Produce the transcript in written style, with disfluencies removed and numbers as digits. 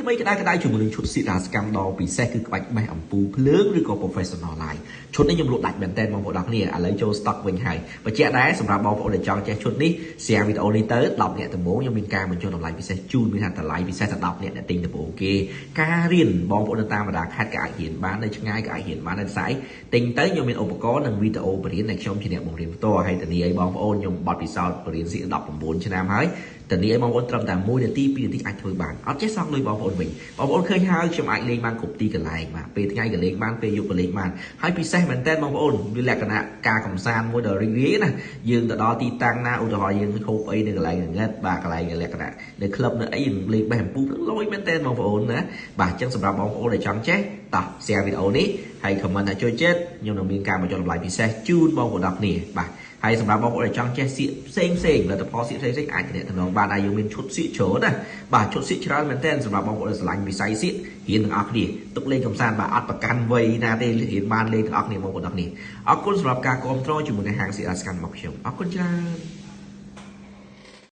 ថ្មីក្តៅៗជាមួយនឹងឈុតសៀករាសកម្មដ៏ពិសេសគឺក្បាច់បេះអំពូលភ្លើងឬក៏ professional line ឈុតនេះខ្ញុំលក់ដាច់មែនតើបងប្អូនទាំងគ្នាឥឡូវចូល stock វិញហើយបញ្ជាក់ដែរសម្រាប់បងប្អូនដែលចង់ចេះឈុតនេះ share វីដេអូនេះទៅ10នាក់ដំបូងខ្ញុំមានការបញ្ចុះតម្លៃពិសេសជូនមានថាតម្លៃពិសេសដល់10នាក់អ្នកទិញដំបូងគេការរៀនបងប្អូននៅតាមបណ្ដាខេត្តក៏អាចរៀនបាននៅឆ្ងាយក៏អាចរៀនបាននៅស្អែកទិញទៅខ្ញុំមានឧបករណ៍និងវីដេអូបរិញ្ញាដែលខ្ញុំជាអ្នកបង្រៀនផ្ទាល់ហើយធានាឲ្យបងប្អូនខ្ញុំបត់ពិសោធន៍បរិញ្ញាសៀក19ឆ្នាំហើយធានាឲ្យបងប្អូនត្រឹមតែ1នាទី2នាទីអាចធ្វើបានអត់ចេះសោកលុយបងប្អូនវិញបងប្អូនឃើញហើយខ្ញុំអាចលេងបានគ្រប់ទីកន្លែងបាទពេលថ្ងៃក៏លេងបានពេលយប់ក៏លេងបានហើយពិសេសមែនតើបងប្អូនវាលក្ខណៈការកំសាន្តមួយដ៏រីករាយណាយើងទៅដល់ទីតាំងណាឧទាហរណ៍យើងហូបអីនៅកន្លែងងឹតបាទកន្លែងលក្ខណៈនៅក្លឹបនៅអីលេងបេះអំពូលលុយមែនតើបងប្អូនណាបាទអញ្ចឹងសម្រាប់បងប្អូនដែលចង់ចេះតោះ share វីដេអូនេះហើយ comment ថាចូលចិត្តខ្ញុំនឹងមានការបញ្ចុះតម្លៃពិសេសជូនបងប្អូនទាំងគ្នាបាទហើយសម្រាប់បងប្អូនដែលចង់ចេះសៀកផ្សេងលទ្ធផលសៀកផ្សេងអាចទំនាក់ទំនងបានហើយយើងមានឈុតសៀកច្រើនណាបាទឈុតសៀកច្រើនមែនទែនសម្រាប់បងប្អូនដែលស្រឡាញ់វិស័យសៀករៀនទាំងអស់គ្នាទុកលេងកំសាន្តបាទអត់ប្រកាន់វ័យណាទេរៀនបានលេងទាំងអស់គ្នាបងប្អូនទាំងគ្នាអរគុណសម្រាប់ការគាំទ្រជាមួយនឹងហាងសៀករាសកម្មរបស់ខ្ញុំអរគុណច្រើន